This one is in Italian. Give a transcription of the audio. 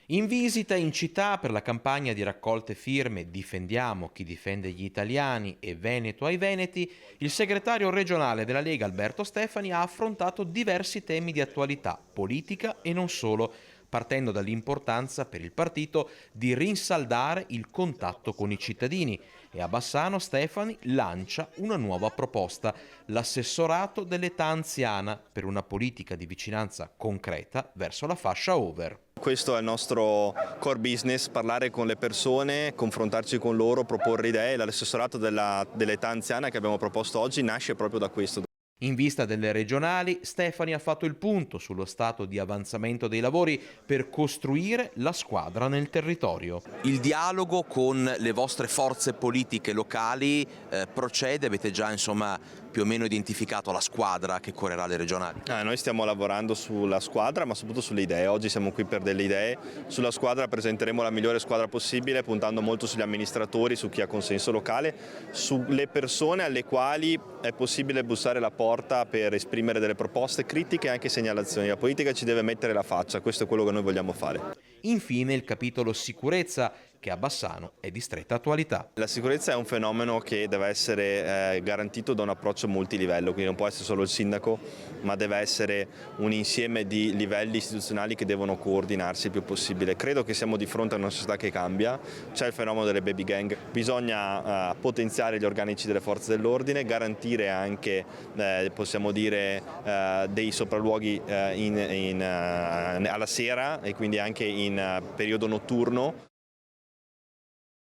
In visita in città per la campagna di raccolte firme Difendiamo chi difende gli italiani e Veneto ai Veneti, il segretario regionale della Lega Alberto Stefani ha affrontato diversi temi di attualità politica e non solo, partendo dall'importanza per il partito di rinsaldare il contatto con i cittadini. E a Bassano Stefani lancia una nuova proposta, l'assessorato dell'età anziana, per una politica di vicinanza concreta verso la fascia over. Questo è il nostro core business, parlare con le persone, confrontarci con loro, proporre idee. L'assessorato dell'età anziana che abbiamo proposto oggi nasce proprio da questo. In vista delle regionali, Stefani ha fatto il punto sullo stato di avanzamento dei lavori per costruire la squadra nel territorio. Il dialogo con le vostre forze politiche locali procede, avete già più o meno identificato la squadra che correrà le regionali? Noi stiamo lavorando sulla squadra, ma soprattutto sulle idee. Oggi siamo qui per delle idee. Sulla squadra presenteremo la migliore squadra possibile, puntando molto sugli amministratori, su chi ha consenso locale, sulle persone alle quali è possibile bussare la porta per esprimere delle proposte critiche e anche segnalazioni. La politica ci deve mettere la faccia, questo è quello che noi vogliamo fare. Infine il capitolo sicurezza, che a Bassano è di stretta attualità. La sicurezza è un fenomeno che deve essere garantito da un approccio multilivello, quindi non può essere solo il sindaco, ma deve essere un insieme di livelli istituzionali che devono coordinarsi il più possibile. Credo che siamo di fronte a una società che cambia, c'è il fenomeno delle baby gang, bisogna potenziare gli organici delle forze dell'ordine, garantire anche, possiamo dire, dei sopralluoghi alla sera e quindi anche in periodo notturno.